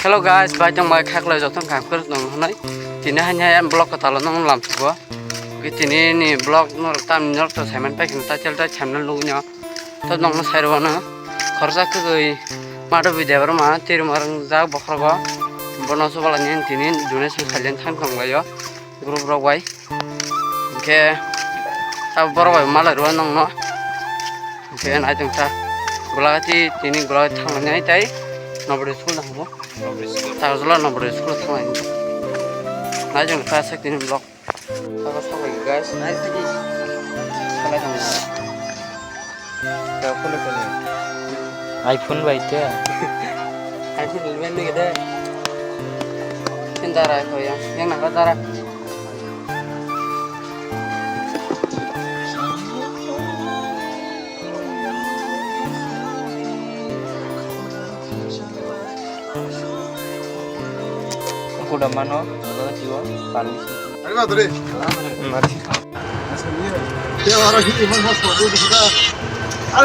Hello guys, bài trong bài khác lời dọc thang cảm cứ nông hôm nay thì nó hay em blog của tao là nó làm gì cái thì này blog nó tam nhớ tao xem anh phải chúng ta chơi ta channel luôn nhá tao nông nó sai rồi nó khó ra cái người mà đâu video mà thì mà ra bóc ra quá bọn số bao nhiêu thì này dunia số khai lên tham không vậy group ra quay cái tao bảo vậy mà là rồi nông nó cái này chúng ta gula thì này gula thằng này thấy nó bự school nào không tao rất là nó bự school thằng này nãy chúng ta sẽ tìm blog tao có sao vậy guys nãy sẽ đi sao lại thằng này tao phone lên này iPhone vậy chứ iPhone lên này cái hiện tại là thôi yang nào có ra udah mana kalau jiwa paling Arriba, Dore. mari Ya, orang ini memang harus buat kita. और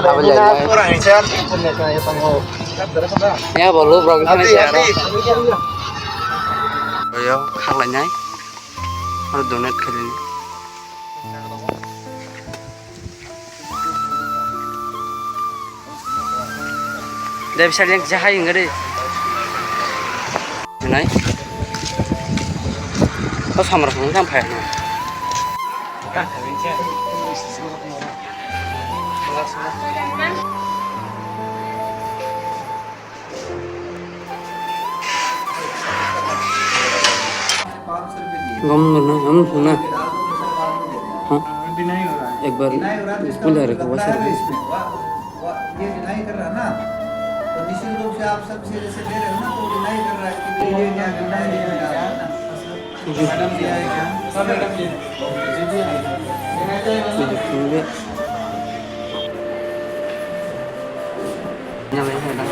हवा जाएगा Orang ini kan punya kayak tanggo. Kan dari sana. ya boleh bro cái này Hati. rồi khác lại nhảy nó donate cái này đây bisa yang jahat enggak deh này có sama orang kan phải nó kan bên trên गम ना हम सुना हाँ एक बार school जा रहे थे वो sir ये डिनाई कर रहा है ना तो निश्चित रूप से आप सब से जैसे दे रहे हो ना तो डिनाई कर रहा है कि ये क्या डिनाई नहीं कर रहा है ना मैडम दिया है क्या सब मैडम जी मुझे nhà lấy hay đó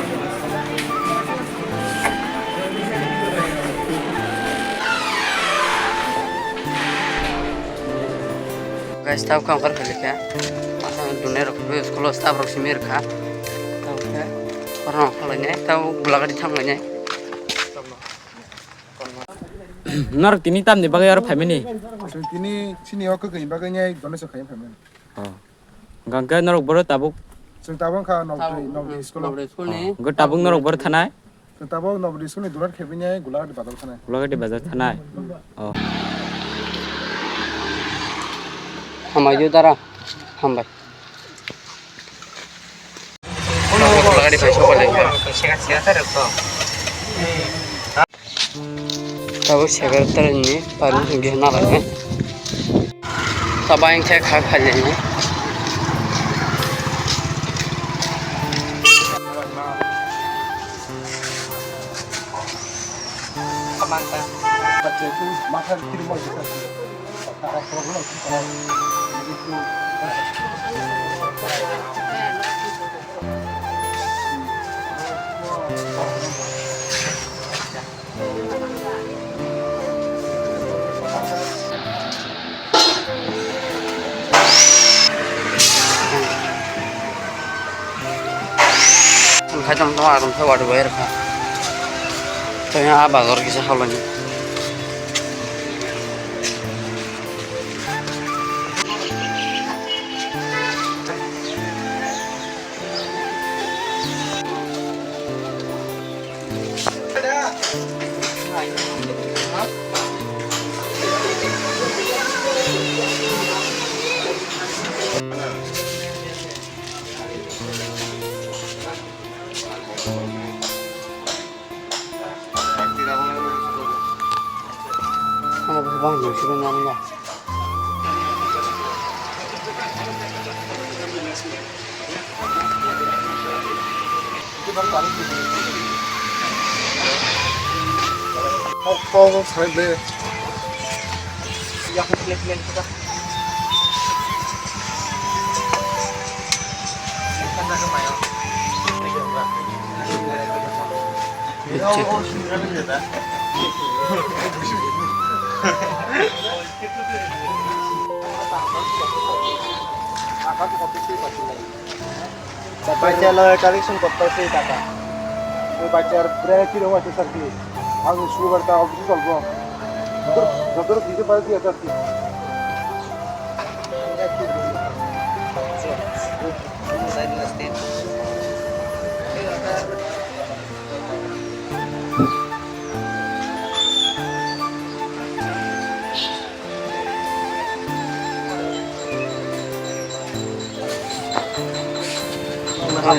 guys tahu kamu kan kali ya masa dunia rokok sekolah staff rokok simir kah tahu ya orang kalanya tahu belaga di tangannya nor kini tam di bagai orang family Ini sini aku ke bagainya donor sekali family. gangga nor baru tabuk Sing tabang ka nobdi sekolah. school nih gua tabung nor baru tanai Sing tabang nobdi sekolah durar kebinya gula di badal sana. gula di bazar tanai oh हम आयो तारा हम भाई belaga di pasok kali ya tahu sekarang ini paling tinggi nalarnya sabah yang saya kali ini kamanta Baca itu makan kiri mau kita. Kalau problem itu Kacang tomat orang tua ada bayar kah? Soalnya apa kalau kisah halnya? Apa bang justru namanya? kau saya deh. Ya aku pilih kita. Baca lo collection kota sih kata. বাচ্চার প্রায় কিরকম আছে sir কি আমি সুগারটা অফিসে চলবো যতটা দিতে পারে দিয়ে আর কি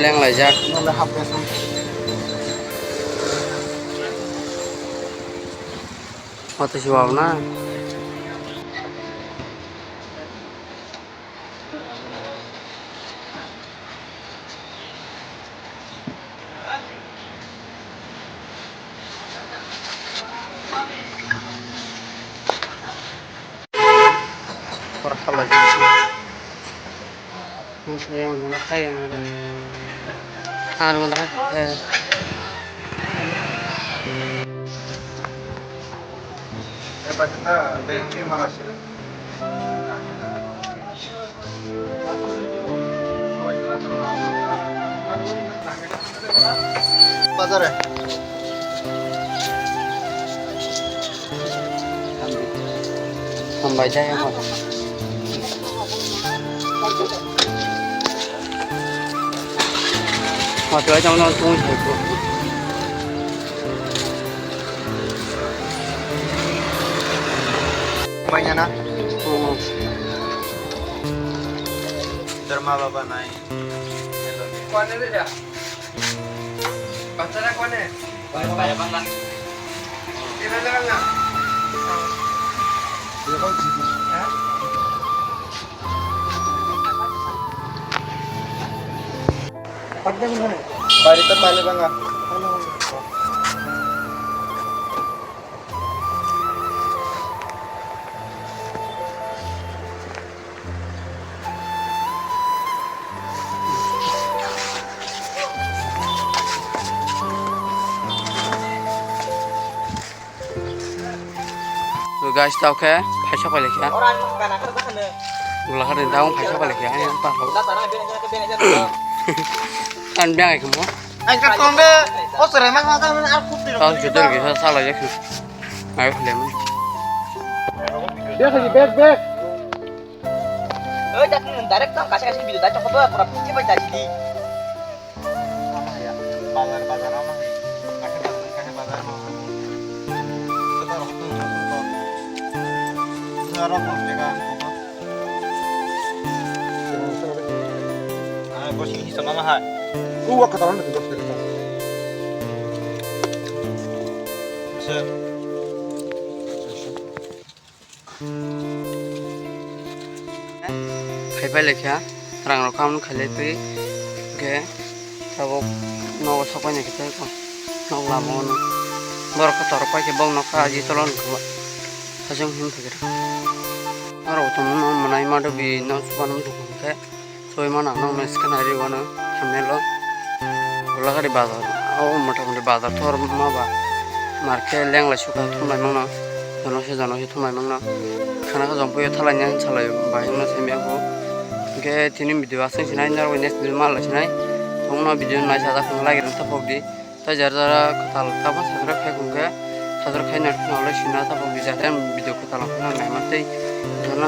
leng lại ra nó là học cái xong họ tự chịu vào na para salah yang nó hay ăn nó Baca dari mana sih? Bazar ya? không bài trái không họ tới trong nó tung thử của Banyak na? Dharma Baba naik. कौन है बेटा बच्चा कौन है भाई बंगला किधर लगाना Dia kan sih. Pagda mo na. Barita pala banga. rồi guys tao ke phải sắp lại kia Orang makanan kan kan. gula hari tao phải sắp lại kia anh pa lo Tanah bene. anh biết cái gì Ai ka tombe. Oh sere mas makanan aku tiro. tao chỉ đơn cái sao lại cái ai phải làm Dia lagi back. Eh jadi direct kan kasih video dah cokot tuh pura pici baca jadi. Bazar ama. Kasih bazar ama. Kita waktu itu. Zara pun jaga apa. Ah, bosing hisa mama ha. Gua kataran itu dokter. Se. phải phải lại kia rằng nó không khai lấy cái tao nó sắp quay này cái con nó làm ngon nó cái tàu quay cái bông nó khai gì tao lo nữa tao chẳng hiểu thế nào nó rồi tụi nó mà này mà đâu vì nó sắp nó được cái rồi mà nó scan này đi qua nó thằng này lo gula cái bazar mà thằng cái bazar thôi mà bà market leng lại suka thùng này mang nó sẽ thùng này mang nó khana ka jompo thalai nyan chalai bai no semia ko ke tini video asang sinai nar ko next video mal sinai tongna video nai sada khang lagi ran tapok di ta jar jara katal tapa sadra khai kung ke sadra khai nar no la sina tapok di jata video katal khang nai matei jana